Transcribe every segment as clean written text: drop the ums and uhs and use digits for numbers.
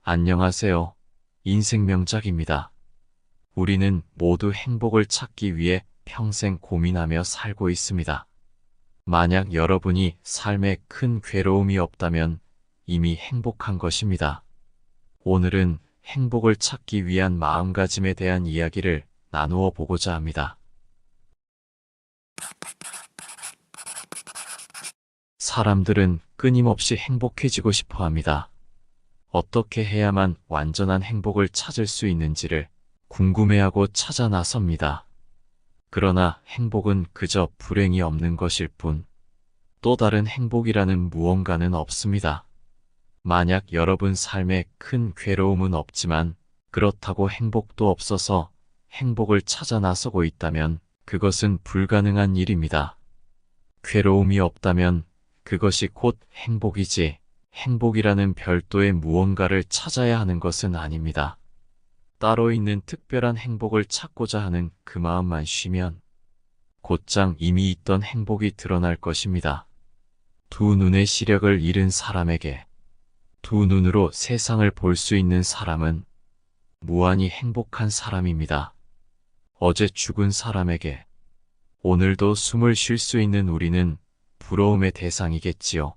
안녕하세요. 인생 명작입니다. 우리는 모두 행복을 찾기 위해 평생 고민하며 살고 있습니다. 만약 여러분이 삶에 큰 괴로움이 없다면 이미 행복한 것입니다. 오늘은 행복을 찾기 위한 마음가짐에 대한 이야기를 나누어 보고자 합니다. 사람들은 끊임없이 행복해지고 싶어 합니다. 어떻게 해야만 완전한 행복을 찾을 수 있는지를 궁금해하고 찾아 나섭니다. 그러나 행복은 그저 불행이 없는 것일 뿐, 또 다른 행복이라는 무언가는 없습니다. 만약 여러분 삶에 큰 괴로움은 없지만 그렇다고 행복도 없어서 행복을 찾아 나서고 있다면 그것은 불가능한 일입니다. 괴로움이 없다면 그것이 곧 행복이지, 행복이라는 별도의 무언가를 찾아야 하는 것은 아닙니다. 따로 있는 특별한 행복을 찾고자 하는 그 마음만 쉬면 곧장 이미 있던 행복이 드러날 것입니다. 두 눈의 시력을 잃은 사람에게 두 눈으로 세상을 볼 수 있는 사람은 무한히 행복한 사람입니다. 어제 죽은 사람에게 오늘도 숨을 쉴 수 있는 우리는 부러움의 대상이겠지요.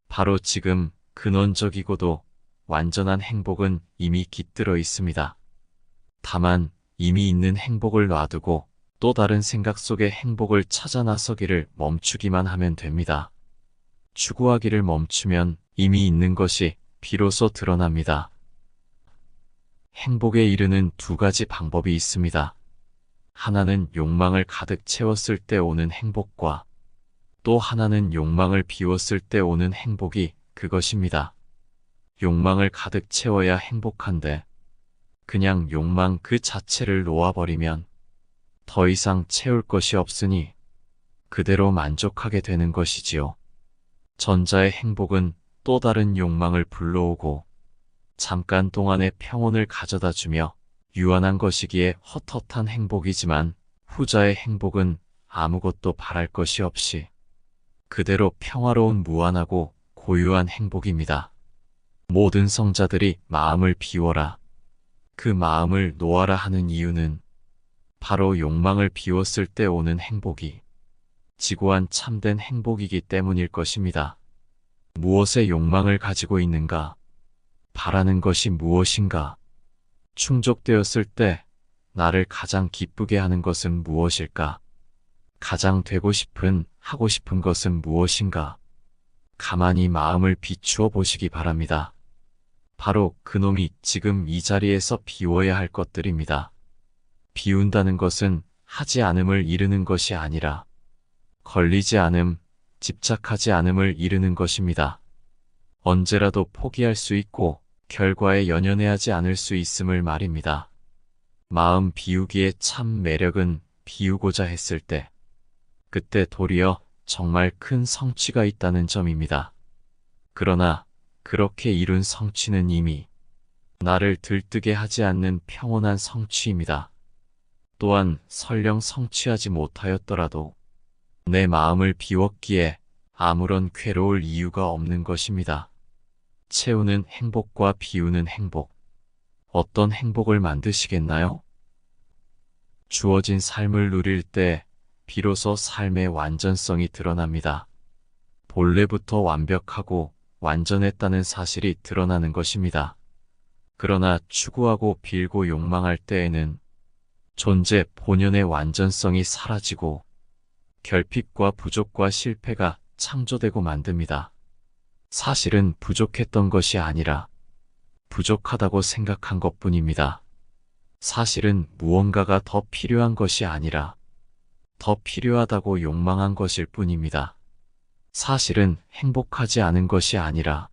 바로 지금 근원적이고도 완전한 행복은 이미 깃들어 있습니다. 다만 이미 있는 행복을 놔두고 또 다른 생각 속의 행복을 찾아 나서기를 멈추기만 하면 됩니다. 추구하기를 멈추면 이미 있는 것이 비로소 드러납니다. 행복에 이르는 두 가지 방법이 있습니다. 하나는 욕망을 가득 채웠을 때 오는 행복과 또 하나는 욕망을 비웠을 때 오는 행복이 그것입니다. 욕망을 가득 채워야 행복한데 그냥 욕망 그 자체를 놓아버리면 더 이상 채울 것이 없으니 그대로 만족하게 되는 것이지요. 전자의 행복은 또 다른 욕망을 불러오고 잠깐 동안의 평온을 가져다 주며 유한한 것이기에 헛헛한 행복이지만 후자의 행복은 아무것도 바랄 것이 없이 그대로 평화로운 무한하고 고유한 행복입니다. 모든 성자들이 마음을 비워라, 그 마음을 놓아라 하는 이유는 바로 욕망을 비웠을 때 오는 행복이 지고한 참된 행복이기 때문일 것입니다. 무엇에 욕망을 가지고 있는가? 바라는 것이 무엇인가? 충족되었을 때 나를 가장 기쁘게 하는 것은 무엇일까? 가장 되고 싶은, 하고 싶은 것은 무엇인가? 가만히 마음을 비추어 보시기 바랍니다. 바로 그놈이 지금 이 자리에서 비워야 할 것들입니다. 비운다는 것은 하지 않음을 이르는 것이 아니라 걸리지 않음, 집착하지 않음을 이르는 것입니다. 언제라도 포기할 수 있고 결과에 연연해하지 않을 수 있음을 말입니다. 마음 비우기의 참 매력은 비우고자 했을 때, 그때 도리어 정말 큰 성취가 있다는 점입니다. 그러나 그렇게 이룬 성취는 이미 나를 들뜨게 하지 않는 평온한 성취입니다. 또한 설령 성취하지 못하였더라도 내 마음을 비웠기에 아무런 괴로울 이유가 없는 것입니다. 채우는 행복과 비우는 행복, 어떤 행복을 만드시겠나요? 주어진 삶을 누릴 때 비로소 삶의 완전성이 드러납니다. 본래부터 완벽하고 완전했다는 사실이 드러나는 것입니다. 그러나 추구하고 빌고 욕망할 때에는 존재 본연의 완전성이 사라지고 결핍과 부족과 실패가 창조되고 만듭니다. 사실은 부족했던 것이 아니라 부족하다고 생각한 것뿐입니다. 사실은 무언가가 더 필요한 것이 아니라 더 필요하다고 욕망한 것일 뿐입니다. 사실은 행복하지 않은 것이 아니라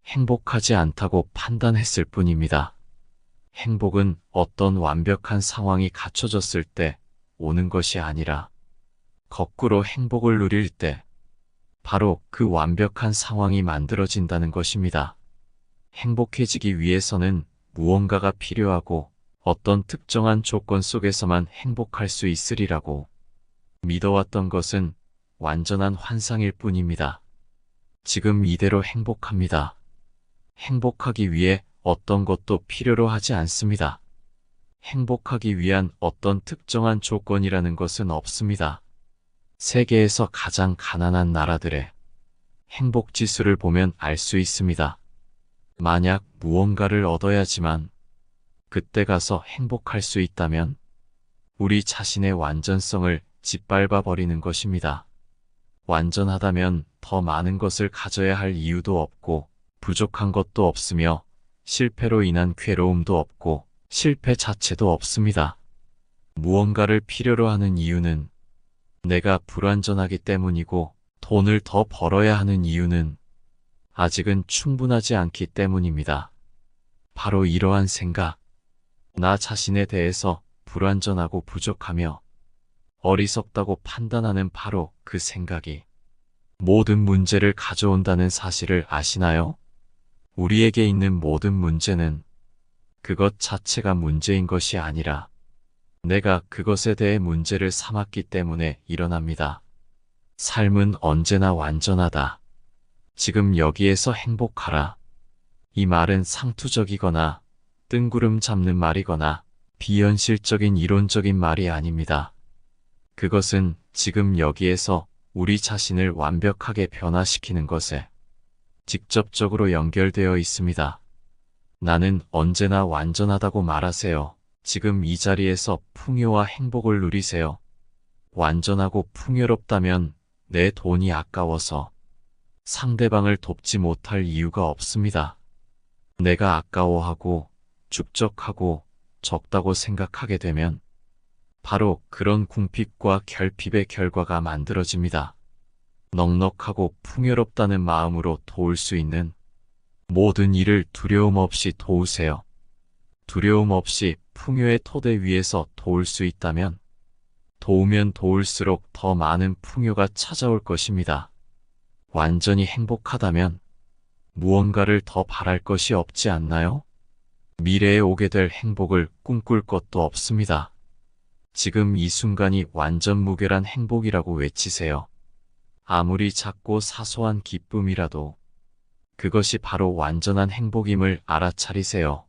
행복하지 않다고 판단했을 뿐입니다. 행복은 어떤 완벽한 상황이 갖춰졌을 때 오는 것이 아니라 거꾸로 행복을 누릴 때 바로 그 완벽한 상황이 만들어진다는 것입니다. 행복해지기 위해서는 무언가가 필요하고 어떤 특정한 조건 속에서만 행복할 수 있으리라고 믿어왔던 것은 완전한 환상일 뿐입니다. 지금 이대로 행복합니다. 행복하기 위해 어떤 것도 필요로 하지 않습니다. 행복하기 위한 어떤 특정한 조건이라는 것은 없습니다. 세계에서 가장 가난한 나라들의 행복 지수를 보면 알 수 있습니다. 만약 무언가를 얻어야지만 그때 가서 행복할 수 있다면 우리 자신의 완전성을 짓밟아 버리는 것입니다. 완전하다면 더 많은 것을 가져야 할 이유도 없고 부족한 것도 없으며 실패로 인한 괴로움도 없고 실패 자체도 없습니다. 무언가를 필요로 하는 이유는 내가 불완전하기 때문이고 돈을 더 벌어야 하는 이유는 아직은 충분하지 않기 때문입니다. 바로 이러한 생각, 나 자신에 대해서 불완전하고 부족하며 어리석다고 판단하는 바로 그 생각이 모든 문제를 가져온다는 사실을 아시나요? 우리에게 있는 모든 문제는 그것 자체가 문제인 것이 아니라 내가 그것에 대해 문제를 삼았기 때문에 일어납니다. 삶은 언제나 완전하다. 지금 여기에서 행복하라. 이 말은 상투적이거나 뜬구름 잡는 말이거나 비현실적인 이론적인 말이 아닙니다. 그것은 지금 여기에서 우리 자신을 완벽하게 변화시키는 것에 직접적으로 연결되어 있습니다. 나는 언제나 완전하다고 말하세요. 지금 이 자리에서 풍요와 행복을 누리세요. 완전하고 풍요롭다면 내 돈이 아까워서 상대방을 돕지 못할 이유가 없습니다. 내가 아까워하고 축적하고 적다고 생각하게 되면 바로 그런 궁핍과 결핍의 결과가 만들어집니다. 넉넉하고 풍요롭다는 마음으로 도울 수 있는 모든 일을 두려움 없이 도우세요. 두려움 없이 풍요의 토대 위에서 도울 수 있다면 도우면 도울수록 더 많은 풍요가 찾아올 것입니다. 완전히 행복하다면 무언가를 더 바랄 것이 없지 않나요? 미래에 오게 될 행복을 꿈꿀 것도 없습니다. 지금 이 순간이 완전 무결한 행복이라고 외치세요. 아무리 작고 사소한 기쁨이라도 그것이 바로 완전한 행복임을 알아차리세요.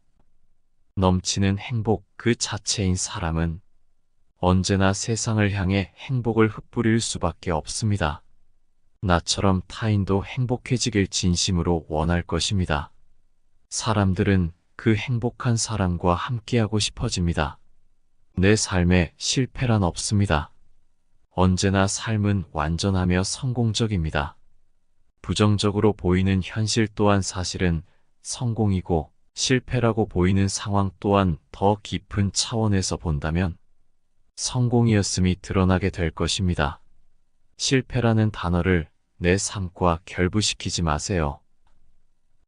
넘치는 행복 그 자체인 사람은 언제나 세상을 향해 행복을 흩뿌릴 수밖에 없습니다. 나처럼 타인도 행복해지길 진심으로 원할 것입니다. 사람들은 그 행복한 사람과 함께하고 싶어집니다. 내 삶에 실패란 없습니다. 언제나 삶은 완전하며 성공적입니다. 부정적으로 보이는 현실 또한 사실은 성공이고 실패라고 보이는 상황 또한 더 깊은 차원에서 본다면 성공이었음이 드러나게 될 것입니다. 실패라는 단어를 내 삶과 결부시키지 마세요.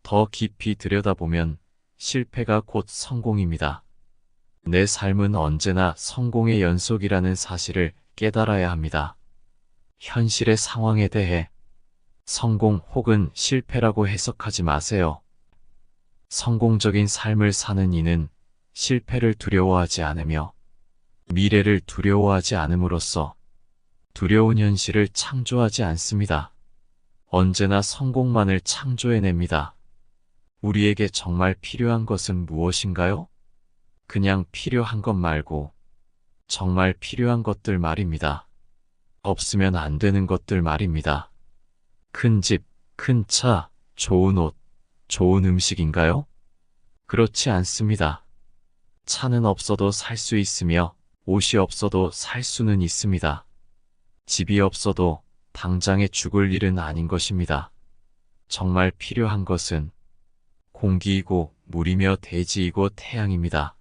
더 깊이 들여다보면 실패가 곧 성공입니다. 내 삶은 언제나 성공의 연속이라는 사실을 깨달아야 합니다. 현실의 상황에 대해 성공 혹은 실패라고 해석하지 마세요. 성공적인 삶을 사는 이는 실패를 두려워하지 않으며 미래를 두려워하지 않음으로써 두려운 현실을 창조하지 않습니다. 언제나 성공만을 창조해냅니다. 우리에게 정말 필요한 것은 무엇인가요? 그냥 필요한 것 말고 정말 필요한 것들 말입니다. 없으면 안 되는 것들 말입니다. 큰 집, 큰 차, 좋은 옷, 좋은 음식인가요? 그렇지 않습니다. 차는 없어도 살 수 있으며 옷이 없어도 살 수는 있습니다. 집이 없어도 당장에 죽을 일은 아닌 것입니다. 정말 필요한 것은 공기이고 물이며 대지이고 태양입니다.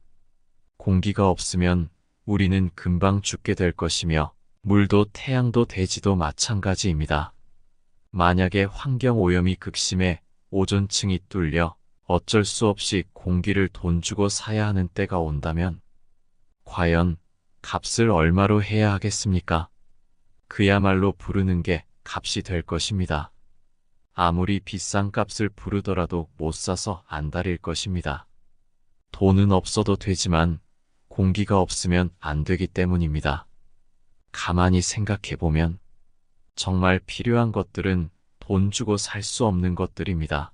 공기가 없으면 우리는 금방 죽게 될 것이며 물도 태양도 대지도 마찬가지입니다. 만약에 환경오염이 극심해 오존층이 뚫려 어쩔 수 없이 공기를 돈 주고 사야 하는 때가 온다면 과연 값을 얼마로 해야 하겠습니까? 그야말로 부르는 게 값이 될 것입니다. 아무리 비싼 값을 부르더라도 못 사서 안달일 것입니다. 돈은 없어도 되지만 공기가 없으면 안 되기 때문입니다. 가만히 생각해보면 정말 필요한 것들은 돈 주고 살 수 없는 것들입니다.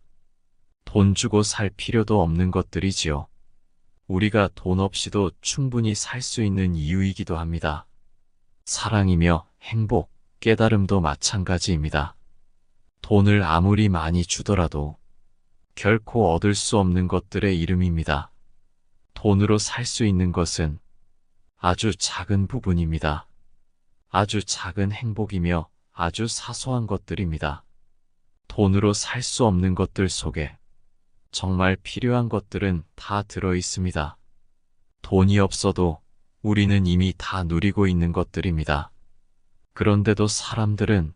돈 주고 살 필요도 없는 것들이지요. 우리가 돈 없이도 충분히 살 수 있는 이유이기도 합니다. 사랑이며 행복, 깨달음도 마찬가지입니다. 돈을 아무리 많이 주더라도 결코 얻을 수 없는 것들의 이름입니다. 돈으로 살 수 있는 것은 아주 작은 부분입니다. 아주 작은 행복이며 아주 사소한 것들입니다. 돈으로 살 수 없는 것들 속에 정말 필요한 것들은 다 들어 있습니다. 돈이 없어도 우리는 이미 다 누리고 있는 것들입니다. 그런데도 사람들은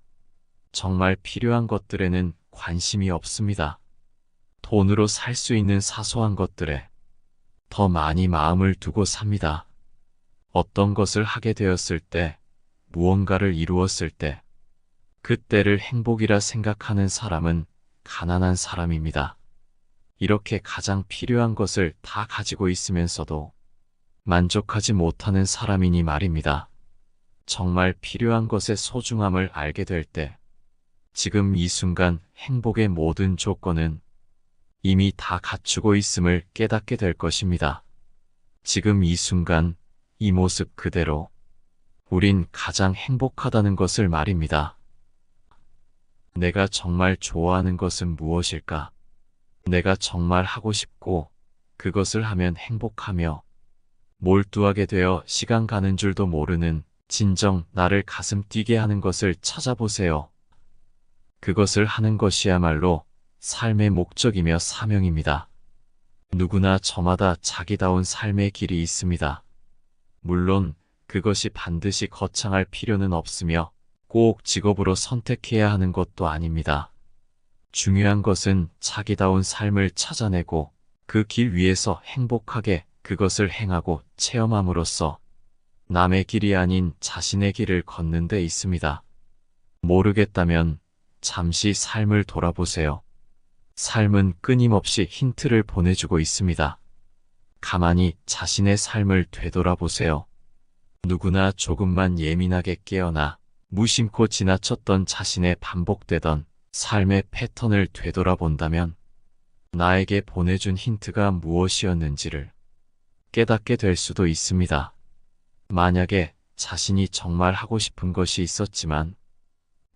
정말 필요한 것들에는 관심이 없습니다. 돈으로 살 수 있는 사소한 것들에 더 많이 마음을 두고 삽니다. 어떤 것을 하게 되었을 때, 무언가를 이루었을 때, 그때를 행복이라 생각하는 사람은 가난한 사람입니다. 이렇게 가장 필요한 것을 다 가지고 있으면서도 만족하지 못하는 사람이니 말입니다. 정말 필요한 것의 소중함을 알게 될 때, 지금 이 순간 행복의 모든 조건은 이미 다 갖추고 있음을 깨닫게 될 것입니다. 지금 이 순간, 이 모습 그대로 우린 가장 행복하다는 것을 말입니다. 내가 정말 좋아하는 것은 무엇일까? 내가 정말 하고 싶고 그것을 하면 행복하며 몰두하게 되어 시간 가는 줄도 모르는 진정 나를 가슴 뛰게 하는 것을 찾아보세요. 그것을 하는 것이야말로 삶의 목적이며 사명입니다. 누구나 저마다 자기다운 삶의 길이 있습니다. 물론 그것이 반드시 거창할 필요는 없으며 꼭 직업으로 선택해야 하는 것도 아닙니다. 중요한 것은 자기다운 삶을 찾아내고 그 길 위에서 행복하게 그것을 행하고 체험함으로써 남의 길이 아닌 자신의 길을 걷는 데 있습니다. 모르겠다면 잠시 삶을 돌아보세요. 삶은 끊임없이 힌트를 보내주고 있습니다. 가만히 자신의 삶을 되돌아보세요. 누구나 조금만 예민하게 깨어나 무심코 지나쳤던 자신의 반복되던 삶의 패턴을 되돌아본다면 나에게 보내준 힌트가 무엇이었는지를 깨닫게 될 수도 있습니다. 만약에 자신이 정말 하고 싶은 것이 있었지만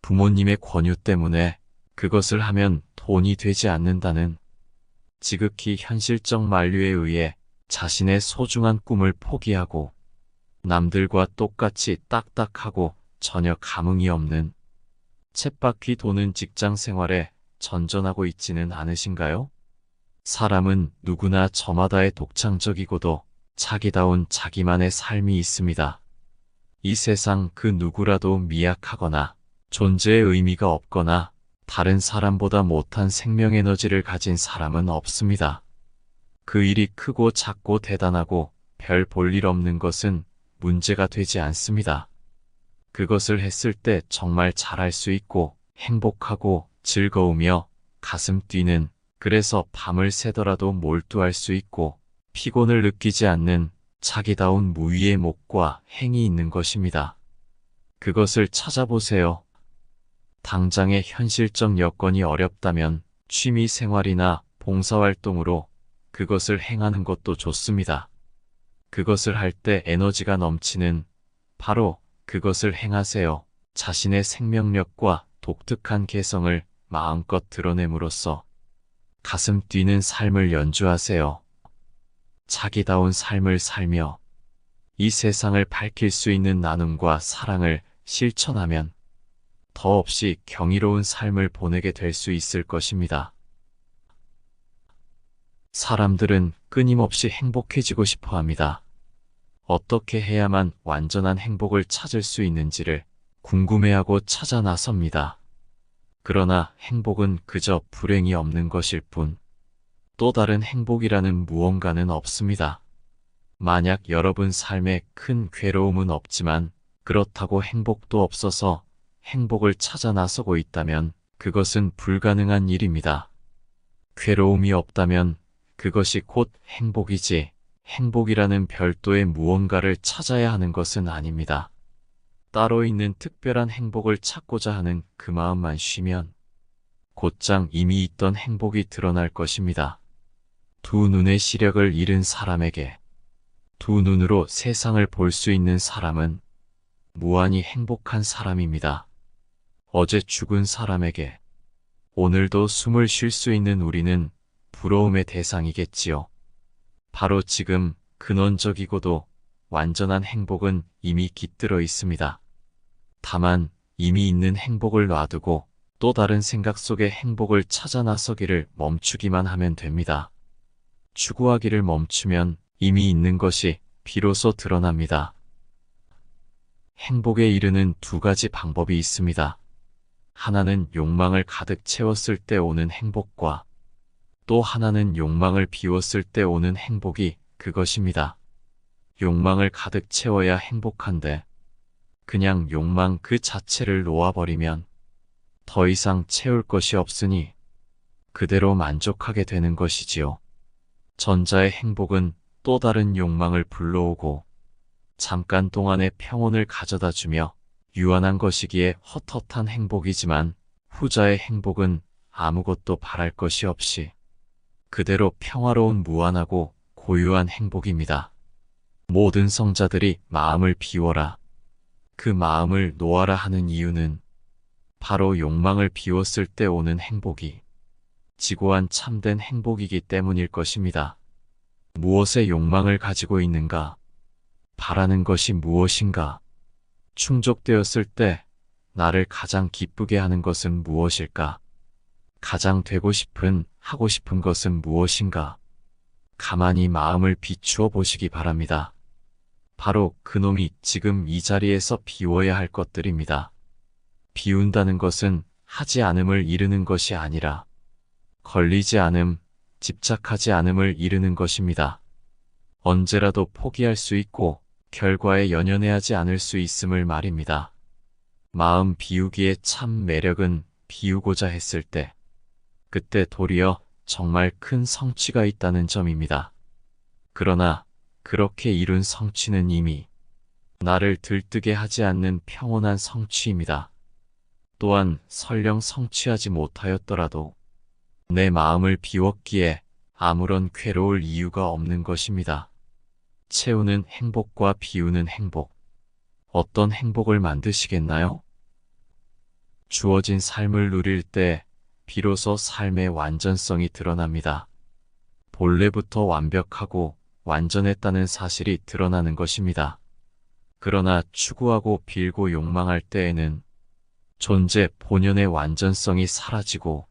부모님의 권유 때문에 그것을 하면 돈이 되지 않는다는 지극히 현실적 만류에 의해 자신의 소중한 꿈을 포기하고 남들과 똑같이 딱딱하고 전혀 감흥이 없는 쳇바퀴 도는 직장 생활에 전전하고 있지는 않으신가요? 사람은 누구나 저마다의 독창적이고도 자기다운 자기만의 삶이 있습니다. 이 세상 그 누구라도 미약하거나 존재의 의미가 없거나 다른 사람보다 못한 생명 에너지를 가진 사람은 없습니다. 그 일이 크고 작고 대단하고 별 볼 일 없는 것은 문제가 되지 않습니다. 그것을 했을 때 정말 잘할 수 있고 행복하고 즐거우며 가슴 뛰는, 그래서 밤을 새더라도 몰두할 수 있고 피곤을 느끼지 않는 자기다운 무위의 목과 행이 있는 것입니다. 그것을 찾아보세요. 당장의 현실적 여건이 어렵다면 취미 생활이나 봉사활동으로 그것을 행하는 것도 좋습니다. 그것을 할 때 에너지가 넘치는 바로 그것을 행하세요. 자신의 생명력과 독특한 개성을 마음껏 드러냄으로써 가슴 뛰는 삶을 연주하세요. 자기다운 삶을 살며 이 세상을 밝힐 수 있는 나눔과 사랑을 실천하면 더없이 경이로운 삶을 보내게 될 수 있을 것입니다. 사람들은 끊임없이 행복해지고 싶어 합니다. 어떻게 해야만 완전한 행복을 찾을 수 있는지를 궁금해하고 찾아 나섭니다. 그러나 행복은 그저 불행이 없는 것일 뿐, 또 다른 행복이라는 무언가는 없습니다. 만약 여러분 삶에 큰 괴로움은 없지만 그렇다고 행복도 없어서 행복을 찾아 나서고 있다면 그것은 불가능한 일입니다. 괴로움이 없다면 그것이 곧 행복이지, 행복이라는 별도의 무언가를 찾아야 하는 것은 아닙니다. 따로 있는 특별한 행복을 찾고자 하는 그 마음만 쉬면 곧장 이미 있던 행복이 드러날 것입니다. 두 눈의 시력을 잃은 사람에게 두 눈으로 세상을 볼 수 있는 사람은 무한히 행복한 사람입니다. 어제 죽은 사람에게 오늘도 숨을 쉴 수 있는 우리는 부러움의 대상이겠지요. 바로 지금 근원적이고도 완전한 행복은 이미 깃들어 있습니다. 다만 이미 있는 행복을 놔두고 또 다른 생각 속에 행복을 찾아 나서기를 멈추기만 하면 됩니다. 추구하기를 멈추면 이미 있는 것이 비로소 드러납니다. 행복에 이르는 두 가지 방법이 있습니다. 하나는 욕망을 가득 채웠을 때 오는 행복과 또 하나는 욕망을 비웠을 때 오는 행복이 그것입니다. 욕망을 가득 채워야 행복한데 그냥 욕망 그 자체를 놓아버리면 더 이상 채울 것이 없으니 그대로 만족하게 되는 것이지요. 전자의 행복은 또 다른 욕망을 불러오고 잠깐 동안의 평온을 가져다 주며 유한한 것이기에 헛헛한 행복이지만 후자의 행복은 아무것도 바랄 것이 없이 그대로 평화로운 무한하고 고유한 행복입니다. 모든 성자들이 마음을 비워라, 그 마음을 놓아라 하는 이유는 바로 욕망을 비웠을 때 오는 행복이 지고한 참된 행복이기 때문일 것입니다. 무엇에 욕망을 가지고 있는가? 바라는 것이 무엇인가? 충족되었을 때 나를 가장 기쁘게 하는 것은 무엇일까? 가장 되고 싶은, 하고 싶은 것은 무엇인가? 가만히 마음을 비추어 보시기 바랍니다. 바로 그놈이 지금 이 자리에서 비워야 할 것들입니다. 비운다는 것은 하지 않음을 이르는 것이 아니라 걸리지 않음, 집착하지 않음을 이르는 것입니다. 언제라도 포기할 수 있고 결과에 연연해하지 않을 수 있음을 말입니다. 마음 비우기의 참 매력은 비우고자 했을 때, 그때 도리어 정말 큰 성취가 있다는 점입니다. 그러나 그렇게 이룬 성취는 이미 나를 들뜨게 하지 않는 평온한 성취입니다. 또한 설령 성취하지 못하였더라도 내 마음을 비웠기에 아무런 괴로울 이유가 없는 것입니다. 채우는 행복과 비우는 행복. 어떤 행복을 만드시겠나요? 주어진 삶을 누릴 때 비로소 삶의 완전성이 드러납니다. 본래부터 완벽하고 완전했다는 사실이 드러나는 것입니다. 그러나 추구하고 빌고 욕망할 때에는 존재 본연의 완전성이 사라지고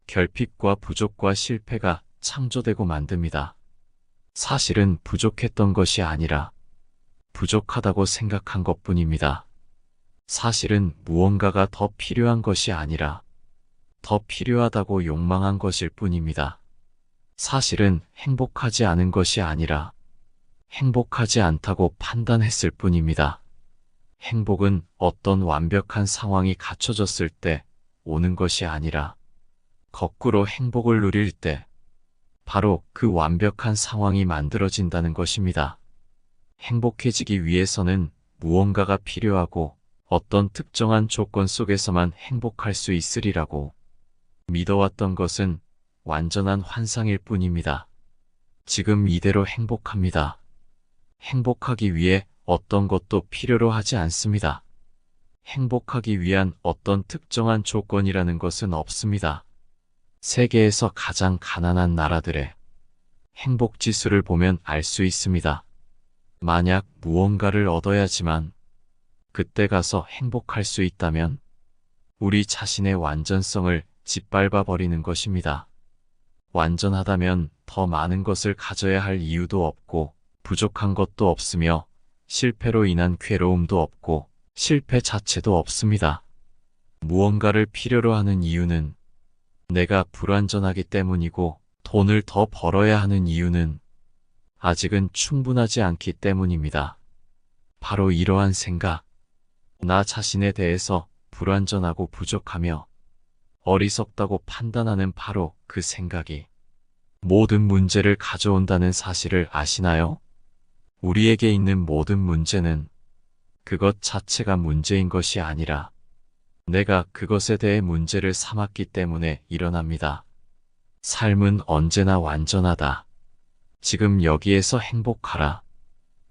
결핍과 부족과 실패가 창조되고 만듭니다. 사실은 부족했던 것이 아니라 부족하다고 생각한 것뿐입니다. 사실은 무언가가 더 필요한 것이 아니라 더 필요하다고 욕망한 것일 뿐입니다. 사실은 행복하지 않은 것이 아니라 행복하지 않다고 판단했을 뿐입니다. 행복은 어떤 완벽한 상황이 갖춰졌을 때 오는 것이 아니라 거꾸로 행복을 누릴 때 바로 그 완벽한 상황이 만들어진다는 것입니다. 행복해지기 위해서는 무언가가 필요하고 어떤 특정한 조건 속에서만 행복할 수 있으리라고 믿어왔던 것은 완전한 환상일 뿐입니다. 지금 이대로 행복합니다. 행복하기 위해 어떤 것도 필요로 하지 않습니다. 행복하기 위한 어떤 특정한 조건이라는 것은 없습니다. 세계에서 가장 가난한 나라들의 행복 지수를 보면 알 수 있습니다. 만약 무언가를 얻어야지만 그때 가서 행복할 수 있다면 우리 자신의 완전성을 짓밟아 버리는 것입니다. 완전하다면 더 많은 것을 가져야 할 이유도 없고 부족한 것도 없으며 실패로 인한 괴로움도 없고 실패 자체도 없습니다. 무언가를 필요로 하는 이유는 내가 불완전하기 때문이고 돈을 더 벌어야 하는 이유는 아직은 충분하지 않기 때문입니다. 바로 이러한 생각, 나 자신에 대해서 불완전하고 부족하며 어리석다고 판단하는 바로 그 생각이 모든 문제를 가져온다는 사실을 아시나요? 우리에게 있는 모든 문제는 그것 자체가 문제인 것이 아니라 내가 그것에 대해 문제를 삼았기 때문에 일어납니다. 삶은 언제나 완전하다. 지금 여기에서 행복하라.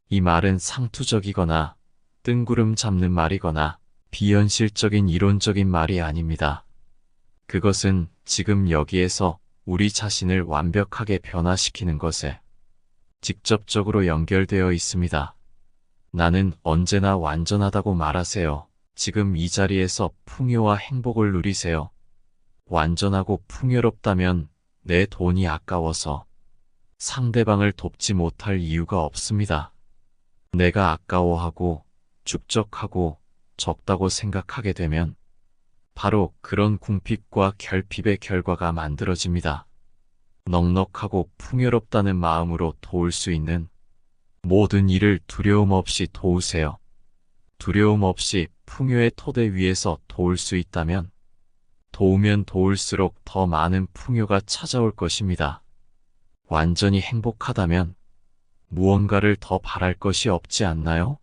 이 말은 상투적이거나 뜬구름 잡는 말이거나 비현실적인 이론적인 말이 아닙니다. 그것은 지금 여기에서 우리 자신을 완벽하게 변화시키는 것에 직접적으로 연결되어 있습니다. 나는 언제나 완전하다고 말하세요. 지금 이 자리에서 풍요와 행복을 누리세요. 완전하고 풍요롭다면 내 돈이 아까워서 상대방을 돕지 못할 이유가 없습니다. 내가 아까워하고 축적하고 적다고 생각하게 되면 바로 그런 궁핍과 결핍의 결과가 만들어집니다. 넉넉하고 풍요롭다는 마음으로 도울 수 있는 모든 일을 두려움 없이 도우세요. 두려움 없이 풍요의 토대 위에서 도울 수 있다면 도우면 도울수록 더 많은 풍요가 찾아올 것입니다. 완전히 행복하다면 무언가를 더 바랄 것이 없지 않나요?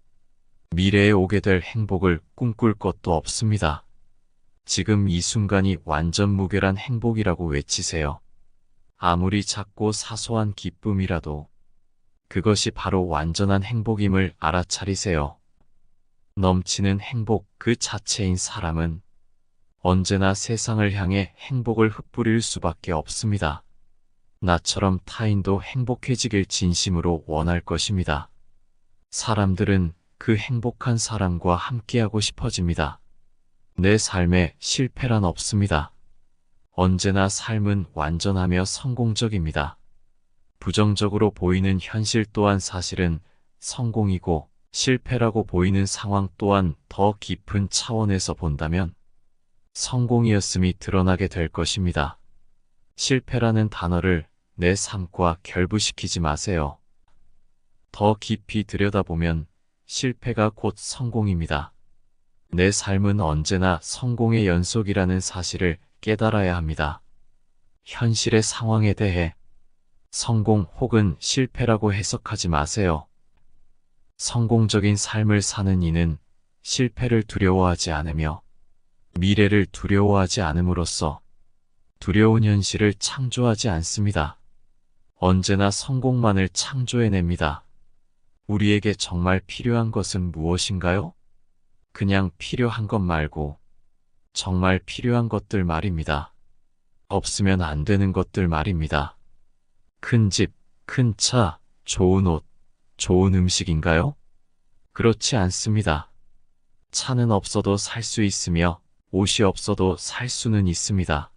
미래에 오게 될 행복을 꿈꿀 것도 없습니다. 지금 이 순간이 완전 무결한 행복이라고 외치세요. 아무리 작고 사소한 기쁨이라도 그것이 바로 완전한 행복임을 알아차리세요. 넘치는 행복 그 자체인 사람은 언제나 세상을 향해 행복을 흩뿌릴 수밖에 없습니다. 나처럼 타인도 행복해지길 진심으로 원할 것입니다. 사람들은 그 행복한 사람과 함께하고 싶어집니다. 내 삶에 실패란 없습니다. 언제나 삶은 완전하며 성공적입니다. 부정적으로 보이는 현실 또한 사실은 성공이고 실패라고 보이는 상황 또한 더 깊은 차원에서 본다면 성공이었음이 드러나게 될 것입니다. 실패라는 단어를 내 삶과 결부시키지 마세요. 더 깊이 들여다보면 실패가 곧 성공입니다. 내 삶은 언제나 성공의 연속이라는 사실을 깨달아야 합니다. 현실의 상황에 대해 성공 혹은 실패라고 해석하지 마세요. 성공적인 삶을 사는 이는 실패를 두려워하지 않으며 미래를 두려워하지 않음으로써 두려운 현실을 창조하지 않습니다. 언제나 성공만을 창조해냅니다. 우리에게 정말 필요한 것은 무엇인가요? 그냥 필요한 것 말고 정말 필요한 것들 말입니다. 없으면 안 되는 것들 말입니다. 큰 집, 큰 차, 좋은 옷, 좋은 음식인가요? 그렇지 않습니다. 차는 없어도 살 수 있으며 옷이 없어도 살 수는 있습니다.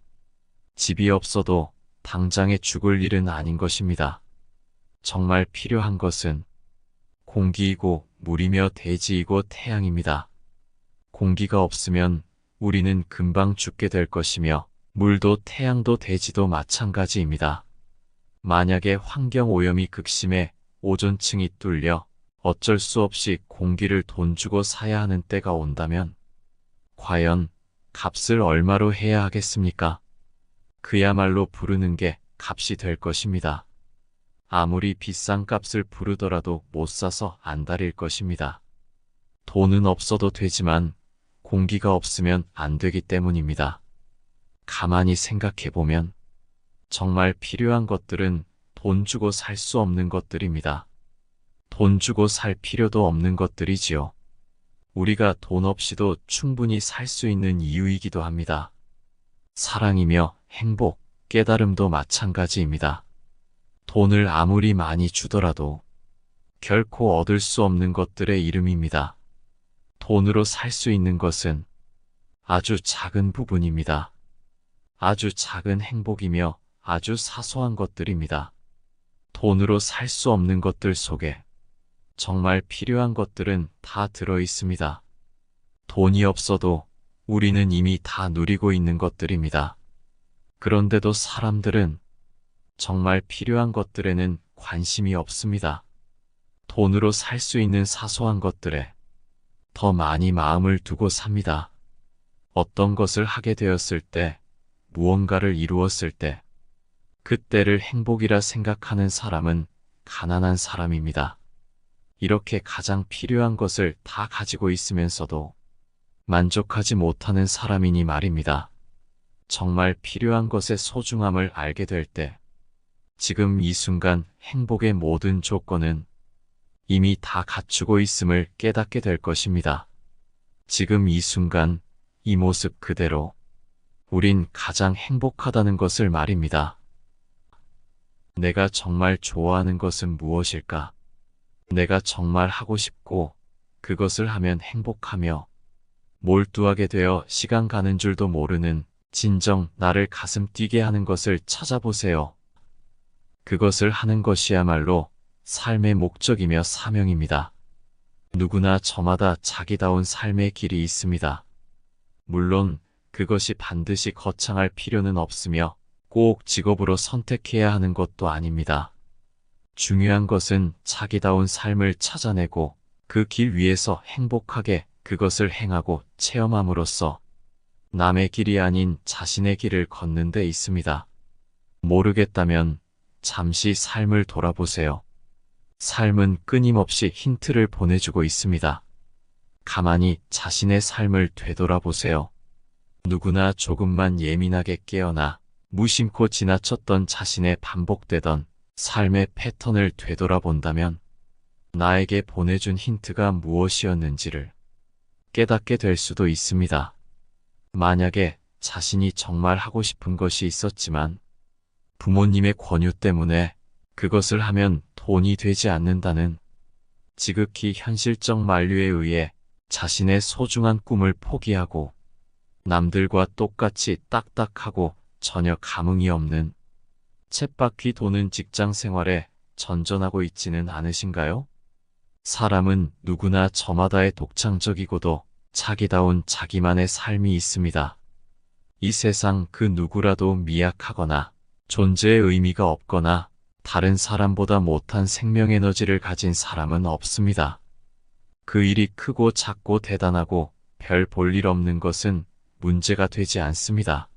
집이 없어도 당장에 죽을 일은 아닌 것입니다. 정말 필요한 것은 공기이고 물이며 대지이고 태양입니다. 공기가 없으면 우리는 금방 죽게 될 것이며 물도 태양도 대지도 마찬가지입니다. 만약에 환경오염이 극심해 오존층이 뚫려 어쩔 수 없이 공기를 돈 주고 사야 하는 때가 온다면 과연 값을 얼마로 해야 하겠습니까? 그야말로 부르는 게 값이 될 것입니다. 아무리 비싼 값을 부르더라도 못 사서 안달일 것입니다. 돈은 없어도 되지만 공기가 없으면 안 되기 때문입니다. 가만히 생각해보면 정말 필요한 것들은 돈 주고 살 수 없는 것들입니다. 돈 주고 살 필요도 없는 것들이지요. 우리가 돈 없이도 충분히 살 수 있는 이유이기도 합니다. 사랑이며 행복, 깨달음도 마찬가지입니다. 돈을 아무리 많이 주더라도 결코 얻을 수 없는 것들의 이름입니다. 돈으로 살 수 있는 것은 아주 작은 부분입니다. 아주 작은 행복이며 아주 사소한 것들입니다. 돈으로 살 수 없는 것들 속에 정말 필요한 것들은 다 들어 있습니다. 돈이 없어도 우리는 이미 다 누리고 있는 것들입니다. 그런데도 사람들은 정말 필요한 것들에는 관심이 없습니다. 돈으로 살 수 있는 사소한 것들에 더 많이 마음을 두고 삽니다. 어떤 것을 하게 되었을 때, 무언가를 이루었을 때, 그때를 행복이라 생각하는 사람은 가난한 사람입니다. 이렇게 가장 필요한 것을 다 가지고 있으면서도 만족하지 못하는 사람이니 말입니다. 정말 필요한 것의 소중함을 알게 될 때, 지금 이 순간 행복의 모든 조건은 이미 다 갖추고 있음을 깨닫게 될 것입니다. 지금 이 순간, 이 모습 그대로, 우린 가장 행복하다는 것을 말입니다. 내가 정말 좋아하는 것은 무엇일까? 내가 정말 하고 싶고, 그것을 하면 행복하며, 몰두하게 되어 시간 가는 줄도 모르는 진정 나를 가슴 뛰게 하는 것을 찾아보세요. 그것을 하는 것이야말로 삶의 목적이며 사명입니다. 누구나 저마다 자기다운 삶의 길이 있습니다. 물론 그것이 반드시 거창할 필요는 없으며 꼭 직업으로 선택해야 하는 것도 아닙니다. 중요한 것은 자기다운 삶을 찾아내고 그 길 위에서 행복하게 그것을 행하고 체험함으로써 남의 길이 아닌 자신의 길을 걷는 데 있습니다. 모르겠다면 잠시 삶을 돌아보세요. 삶은 끊임없이 힌트를 보내주고 있습니다. 가만히 자신의 삶을 되돌아보세요. 누구나 조금만 예민하게 깨어나 무심코 지나쳤던 자신의 반복되던 삶의 패턴을 되돌아본다면 나에게 보내준 힌트가 무엇이었는지를 깨닫게 될 수도 있습니다. 만약에 자신이 정말 하고 싶은 것이 있었지만 부모님의 권유 때문에 그것을 하면 돈이 되지 않는다는 지극히 현실적 만류에 의해 자신의 소중한 꿈을 포기하고 남들과 똑같이 딱딱하고 전혀 감흥이 없는 쳇바퀴 도는 직장 생활에 전전하고 있지는 않으신가요? 사람은 누구나 저마다의 독창적이고도 자기다운 자기만의 삶이 있습니다. 이 세상 그 누구라도 미약하거나 존재의 의미가 없거나 다른 사람보다 못한 생명에너지를 가진 사람은 없습니다. 그 일이 크고 작고 대단하고 별 볼 일 없는 것은 문제가 되지 않습니다.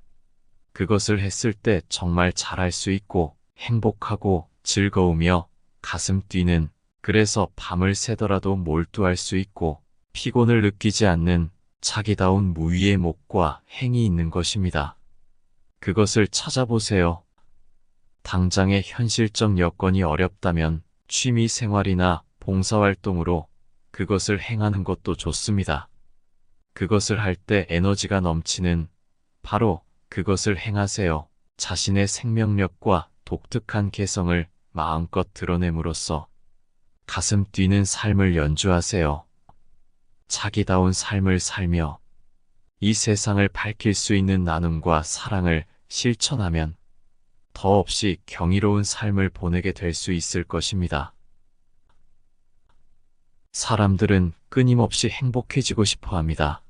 그것을 했을 때 정말 잘할 수 있고 행복하고 즐거우며 가슴 뛰는, 그래서 밤을 새더라도 몰두할 수 있고 피곤을 느끼지 않는 자기다운 무위의 목과 행이 있는 것입니다. 그것을 찾아보세요. 당장의 현실적 여건이 어렵다면 취미 생활이나 봉사활동으로 그것을 행하는 것도 좋습니다. 그것을 할 때 에너지가 넘치는, 바로 그것을 행하세요. 자신의 생명력과 독특한 개성을 마음껏 드러냄으로써 가슴 뛰는 삶을 연주하세요. 자기다운 삶을 살며 이 세상을 밝힐 수 있는 나눔과 사랑을 실천하면 더없이 경이로운 삶을 보내게 될 수 있을 것입니다. 사람들은 끊임없이 행복해지고 싶어 합니다.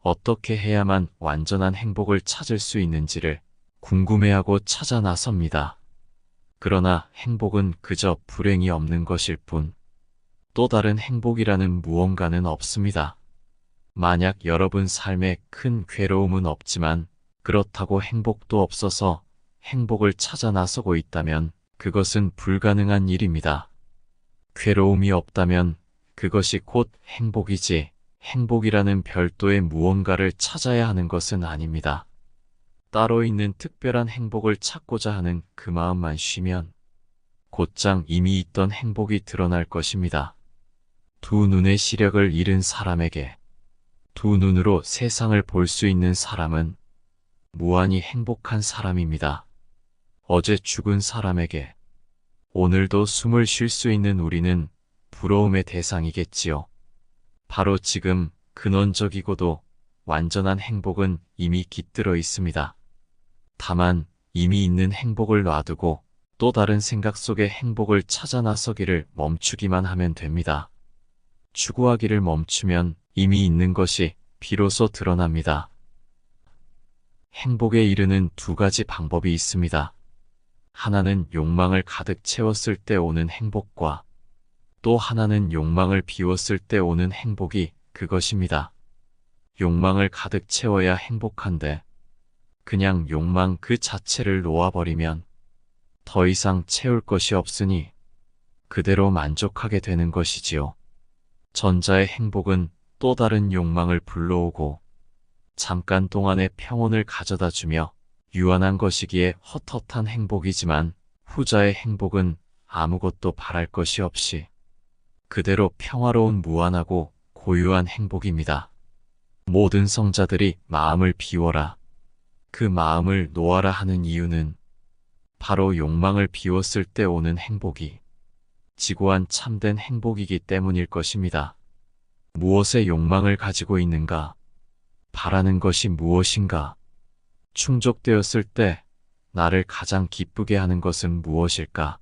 어떻게 해야만 완전한 행복을 찾을 수 있는지를 궁금해하고 찾아 나섭니다. 그러나 행복은 그저 불행이 없는 것일 뿐, 또 다른 행복이라는 무언가는 없습니다. 만약 여러분 삶에 큰 괴로움은 없지만 그렇다고 행복도 없어서 행복을 찾아 나서고 있다면 그것은 불가능한 일입니다. 괴로움이 없다면 그것이 곧 행복이지, 행복이라는 별도의 무언가를 찾아야 하는 것은 아닙니다. 따로 있는 특별한 행복을 찾고자 하는 그 마음만 쉬면 곧장 이미 있던 행복이 드러날 것입니다. 두 눈의 시력을 잃은 사람에게 두 눈으로 세상을 볼 수 있는 사람은 무한히 행복한 사람입니다. 어제 죽은 사람에게 오늘도 숨을 쉴 수 있는 우리는 부러움의 대상이겠지요. 바로 지금 근원적이고도 완전한 행복은 이미 깃들어 있습니다. 다만 이미 있는 행복을 놔두고 또 다른 생각 속의 행복을 찾아 나서기를 멈추기만 하면 됩니다. 추구하기를 멈추면 이미 있는 것이 비로소 드러납니다. 행복에 이르는 두 가지 방법이 있습니다. 하나는 욕망을 가득 채웠을 때 오는 행복과 또 하나는 욕망을 비웠을 때 오는 행복이 그것입니다. 욕망을 가득 채워야 행복한데 그냥 욕망 그 자체를 놓아버리면 더 이상 채울 것이 없으니 그대로 만족하게 되는 것이지요. 전자의 행복은 또 다른 욕망을 불러오고 잠깐 동안의 평온을 가져다 주며 유한한 것이기에 헛헛한 행복이지만 후자의 행복은 아무것도 바랄 것이 없이 그대로 평화로운 무한하고 고유한 행복입니다. 모든 성자들이 마음을 비워라. 그 마음을 놓아라 하는 이유는 바로 욕망을 비웠을 때 오는 행복이 지고한 참된 행복이기 때문일 것입니다. 무엇에 욕망을 가지고 있는가? 바라는 것이 무엇인가? 충족되었을 때 나를 가장 기쁘게 하는 것은 무엇일까?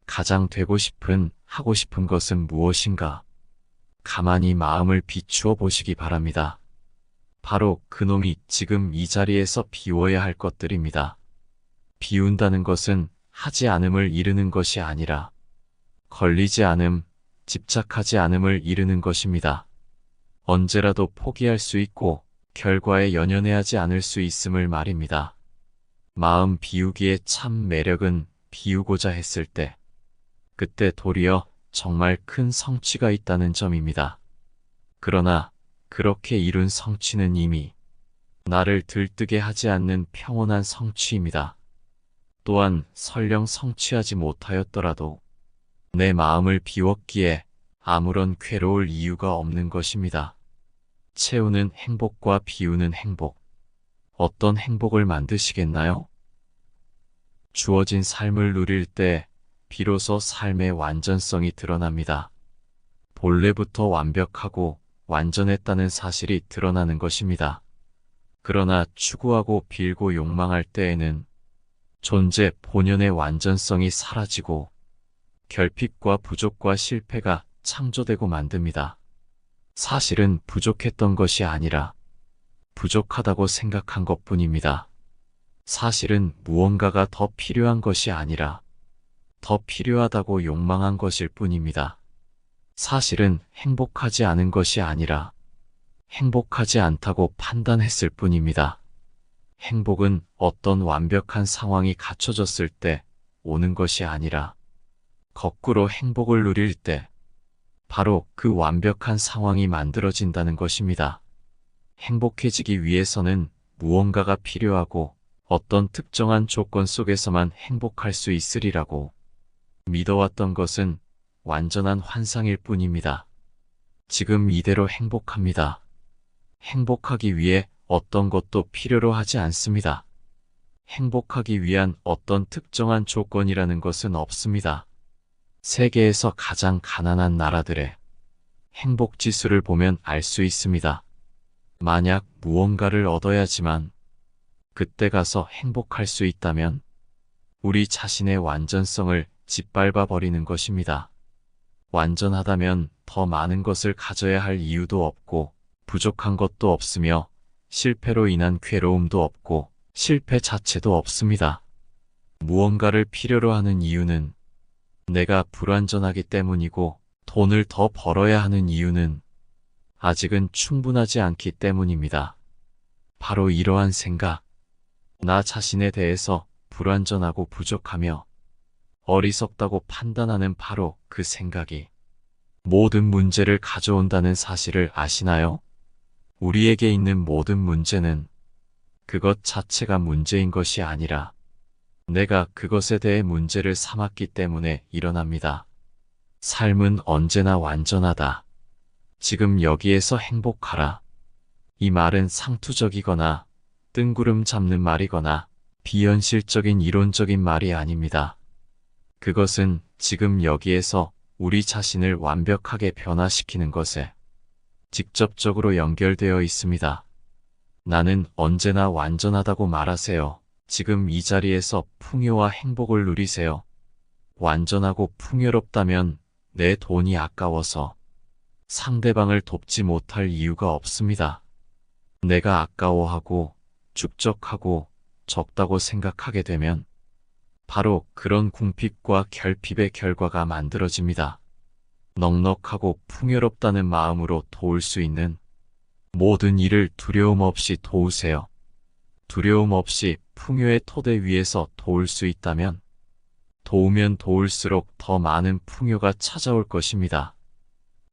가장 되고 싶은, 하고 싶은 것은 무엇인가? 가만히 마음을 비추어 보시기 바랍니다. 바로 그놈이 지금 이 자리에서 비워야 할 것들입니다. 비운다는 것은 하지 않음을 이르는 것이 아니라 걸리지 않음, 집착하지 않음을 이르는 것입니다. 언제라도 포기할 수 있고 결과에 연연해하지 않을 수 있음을 말입니다. 마음 비우기의 참 매력은 비우고자 했을 때, 그때 도리어 정말 큰 성취가 있다는 점입니다. 그러나 그렇게 이룬 성취는 이미 나를 들뜨게 하지 않는 평온한 성취입니다. 또한 설령 성취하지 못하였더라도 내 마음을 비웠기에 아무런 괴로울 이유가 없는 것입니다. 채우는 행복과 비우는 행복. 어떤 행복을 만드시겠나요? 주어진 삶을 누릴 때 비로소 삶의 완전성이 드러납니다. 본래부터 완벽하고 완전했다는 사실이 드러나는 것입니다. 그러나 추구하고 빌고 욕망할 때에는 존재 본연의 완전성이 사라지고 결핍과 부족과 실패가 창조되고 만듭니다. 사실은 부족했던 것이 아니라 부족하다고 생각한 것뿐입니다. 사실은 무언가가 더 필요한 것이 아니라 더 필요하다고 욕망한 것일 뿐입니다. 사실은 행복하지 않은 것이 아니라 행복하지 않다고 판단했을 뿐입니다. 행복은 어떤 완벽한 상황이 갖춰졌을 때 오는 것이 아니라 거꾸로 행복을 누릴 때 바로 그 완벽한 상황이 만들어진다는 것입니다. 행복해지기 위해서는 무언가가 필요하고 어떤 특정한 조건 속에서만 행복할 수 있으리라고 믿어왔던 것은 완전한 환상일 뿐입니다. 지금 이대로 행복합니다. 행복하기 위해 어떤 것도 필요로 하지 않습니다. 행복하기 위한 어떤 특정한 조건이라는 것은 없습니다. 세계에서 가장 가난한 나라들의 행복 지수를 보면 알 수 있습니다. 만약 무언가를 얻어야지만 그때 가서 행복할 수 있다면 우리 자신의 완전성을 짓밟아 버리는 것입니다. 완전하다면 더 많은 것을 가져야 할 이유도 없고 부족한 것도 없으며 실패로 인한 괴로움도 없고 실패 자체도 없습니다. 무언가를 필요로 하는 이유는 내가 불완전하기 때문이고 돈을 더 벌어야 하는 이유는 아직은 충분하지 않기 때문입니다. 바로 이러한 생각, 나 자신에 대해서 불완전하고 부족하며 어리석다고 판단하는 바로 그 생각이 모든 문제를 가져온다는 사실을 아시나요? 우리에게 있는 모든 문제는 그것 자체가 문제인 것이 아니라 내가 그것에 대해 문제를 삼았기 때문에 일어납니다. 삶은 언제나 완전하다. 지금 여기에서 행복하라. 이 말은 상투적이거나 뜬구름 잡는 말이거나 비현실적인 이론적인 말이 아닙니다. 그것은 지금 여기에서 우리 자신을 완벽하게 변화시키는 것에 직접적으로 연결되어 있습니다. 나는 언제나 완전하다고 말하세요. 지금 이 자리에서 풍요와 행복을 누리세요. 완전하고 풍요롭다면 내 돈이 아까워서 상대방을 돕지 못할 이유가 없습니다. 내가 아까워하고 축적하고 적다고 생각하게 되면 바로 그런 궁핍과 결핍의 결과가 만들어집니다. 넉넉하고 풍요롭다는 마음으로 도울 수 있는 모든 일을 두려움 없이 도우세요. 두려움 없이 풍요의 토대 위에서 도울 수 있다면 도우면 도울수록 더 많은 풍요가 찾아올 것입니다.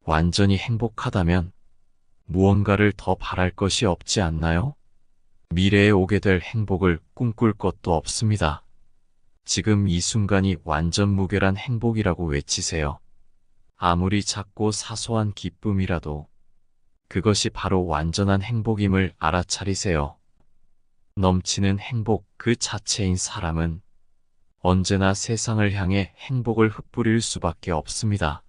완전히 행복하다면 무언가를 더 바랄 것이 없지 않나요? 미래에 오게 될 행복을 꿈꿀 것도 없습니다. 지금 이 순간이 완전 무결한 행복이라고 외치세요. 아무리 작고 사소한 기쁨이라도 그것이 바로 완전한 행복임을 알아차리세요. 넘치는 행복 그 자체인 사람은 언제나 세상을 향해 행복을 흩뿌릴 수밖에 없습니다.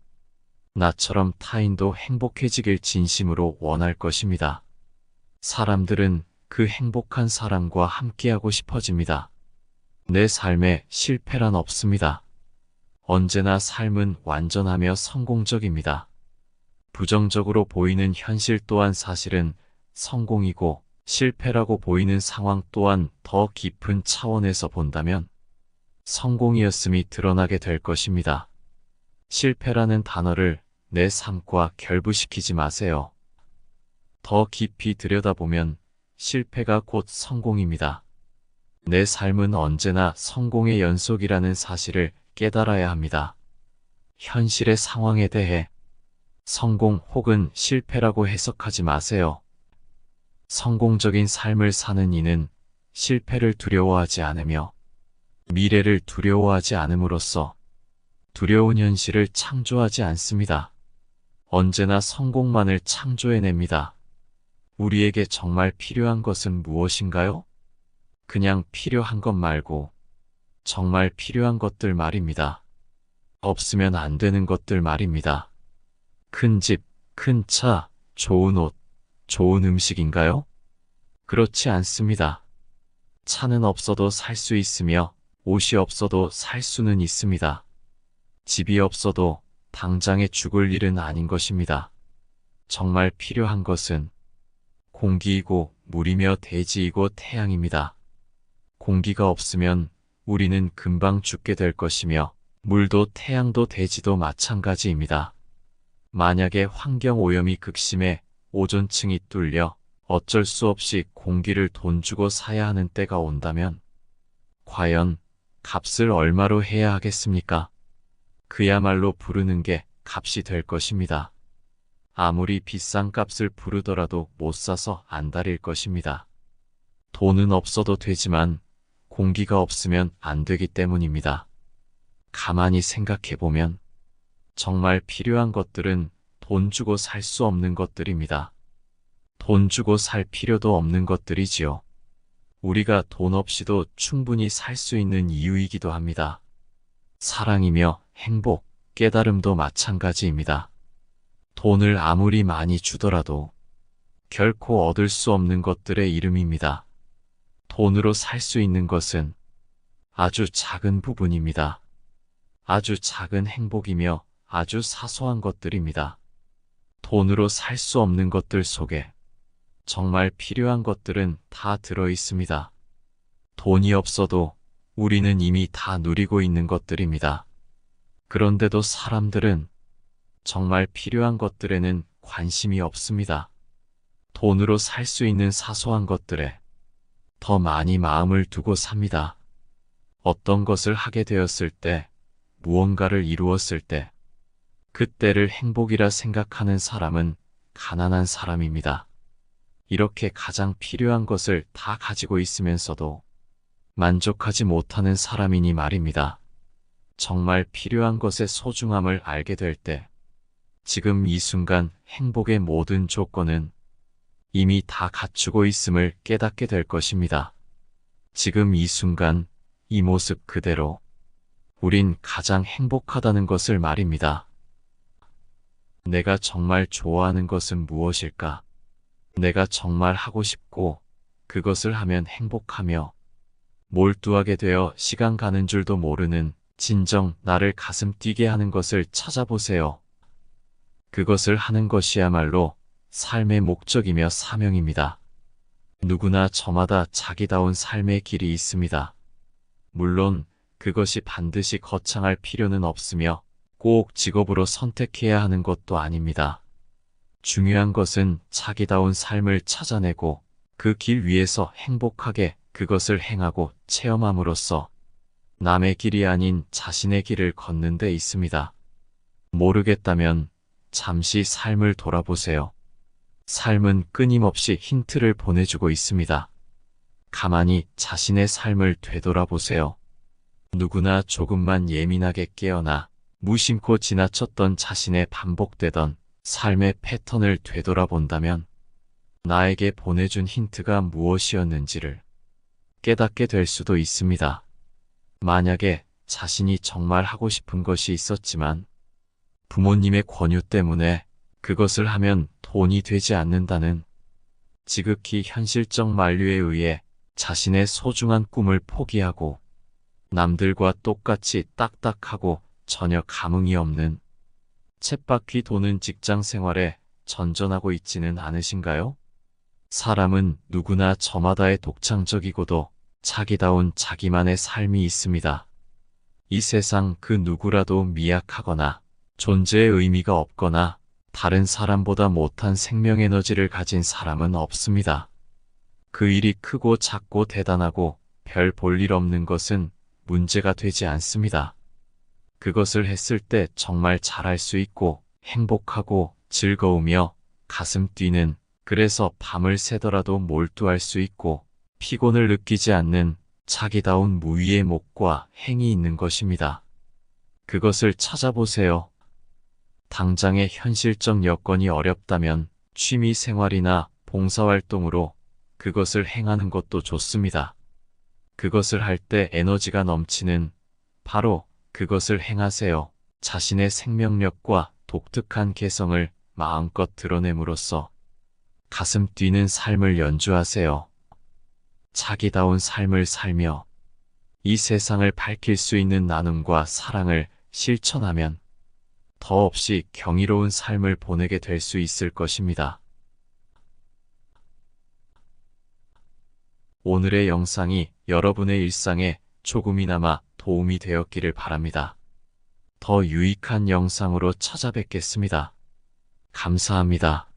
나처럼 타인도 행복해지길 진심으로 원할 것입니다. 사람들은 그 행복한 사람과 함께하고 싶어집니다. 내 삶에 실패란 없습니다. 언제나 삶은 완전하며 성공적입니다. 부정적으로 보이는 현실 또한 사실은 성공이고 실패라고 보이는 상황 또한 더 깊은 차원에서 본다면 성공이었음이 드러나게 될 것입니다. 실패라는 단어를 내 삶과 결부시키지 마세요. 더 깊이 들여다보면 실패가 곧 성공입니다. 내 삶은 언제나 성공의 연속이라는 사실을 깨달아야 합니다. 현실의 상황에 대해 성공 혹은 실패라고 해석하지 마세요. 성공적인 삶을 사는 이는 실패를 두려워하지 않으며 미래를 두려워하지 않음으로써 두려운 현실을 창조하지 않습니다. 언제나 성공만을 창조해냅니다. 우리에게 정말 필요한 것은 무엇인가요? 그냥 필요한 것 말고 정말 필요한 것들 말입니다. 없으면 안 되는 것들 말입니다. 큰 집, 큰 차, 좋은 옷, 좋은 음식인가요? 그렇지 않습니다. 차는 없어도 살 수 있으며 옷이 없어도 살 수는 있습니다. 집이 없어도 당장에 죽을 일은 아닌 것입니다. 정말 필요한 것은 공기이고 물이며 대지이고 태양입니다. 공기가 없으면 우리는 금방 죽게 될 것이며 물도 태양도 대지도 마찬가지입니다. 만약에 환경오염이 극심해 오존층이 뚫려 어쩔 수 없이 공기를 돈 주고 사야 하는 때가 온다면 과연 값을 얼마로 해야 하겠습니까? 그야말로 부르는 게 값이 될 것입니다. 아무리 비싼 값을 부르더라도 못 사서 안달일 것입니다. 돈은 없어도 되지만 공기가 없으면 안 되기 때문입니다. 가만히 생각해보면 정말 필요한 것들은 돈 주고 살 수 없는 것들입니다. 돈 주고 살 필요도 없는 것들이지요. 우리가 돈 없이도 충분히 살 수 있는 이유이기도 합니다. 사랑이며 행복, 깨달음도 마찬가지입니다. 돈을 아무리 많이 주더라도 결코 얻을 수 없는 것들의 이름입니다. 돈으로 살 수 있는 것은 아주 작은 부분입니다. 아주 작은 행복이며 아주 사소한 것들입니다. 돈으로 살 수 없는 것들 속에 정말 필요한 것들은 다 들어 있습니다. 돈이 없어도 우리는 이미 다 누리고 있는 것들입니다. 그런데도 사람들은 정말 필요한 것들에는 관심이 없습니다. 돈으로 살 수 있는 사소한 것들에 더 많이 마음을 두고 삽니다. 어떤 것을 하게 되었을 때, 무언가를 이루었을 때, 그때를 행복이라 생각하는 사람은 가난한 사람입니다. 이렇게 가장 필요한 것을 다 가지고 있으면서도 만족하지 못하는 사람이니 말입니다. 정말 필요한 것의 소중함을 알게 될 때, 지금 이 순간 행복의 모든 조건은 이미 다 갖추고 있음을 깨닫게 될 것입니다. 지금 이 순간, 이 모습 그대로 우린 가장 행복하다는 것을 말입니다. 내가 정말 좋아하는 것은 무엇일까? 내가 정말 하고 싶고 그것을 하면 행복하며 몰두하게 되어 시간 가는 줄도 모르는 진정 나를 가슴 뛰게 하는 것을 찾아보세요. 그것을 하는 것이야말로 삶의 목적이며 사명입니다. 누구나 저마다 자기다운 삶의 길이 있습니다. 물론 그것이 반드시 거창할 필요는 없으며 꼭 직업으로 선택해야 하는 것도 아닙니다. 중요한 것은 자기다운 삶을 찾아내고 그 길 위에서 행복하게 그것을 행하고 체험함으로써 남의 길이 아닌 자신의 길을 걷는 데 있습니다. 모르겠다면 잠시 삶을 돌아보세요. 삶은 끊임없이 힌트를 보내주고 있습니다. 가만히 자신의 삶을 되돌아보세요. 누구나 조금만 예민하게 깨어나 무심코 지나쳤던 자신의 반복되던 삶의 패턴을 되돌아본다면 나에게 보내준 힌트가 무엇이었는지를 깨닫게 될 수도 있습니다. 만약에 자신이 정말 하고 싶은 것이 있었지만 부모님의 권유 때문에 그것을 하면 돈이 되지 않는다는 지극히 현실적 만류에 의해 자신의 소중한 꿈을 포기하고 남들과 똑같이 딱딱하고 전혀 감흥이 없는 쳇바퀴 도는 직장 생활에 전전하고 있지는 않으신가요? 사람은 누구나 저마다의 독창적이고도 자기다운 자기만의 삶이 있습니다. 이 세상 그 누구라도 미약하거나 존재의 의미가 없거나 다른 사람보다 못한 생명에너지를 가진 사람은 없습니다. 그 일이 크고 작고 대단하고 별 볼 일 없는 것은 문제가 되지 않습니다. 그것을 했을 때 정말 잘할 수 있고 행복하고 즐거우며 가슴 뛰는, 그래서 밤을 새더라도 몰두할 수 있고 피곤을 느끼지 않는 자기다운 무위의 목과 행이 있는 것입니다. 그것을 찾아보세요. 당장의 현실적 여건이 어렵다면 취미 생활이나 봉사활동으로 그것을 행하는 것도 좋습니다. 그것을 할 때 에너지가 넘치는 바로 그것을 행하세요. 자신의 생명력과 독특한 개성을 마음껏 드러냄으로써 가슴 뛰는 삶을 연주하세요. 자기다운 삶을 살며 이 세상을 밝힐 수 있는 나눔과 사랑을 실천하면 더없이 경이로운 삶을 보내게 될 수 있을 것입니다. 오늘의 영상이 여러분의 일상에 조금이나마 도움이 되었기를 바랍니다. 더 유익한 영상으로 찾아뵙겠습니다. 감사합니다.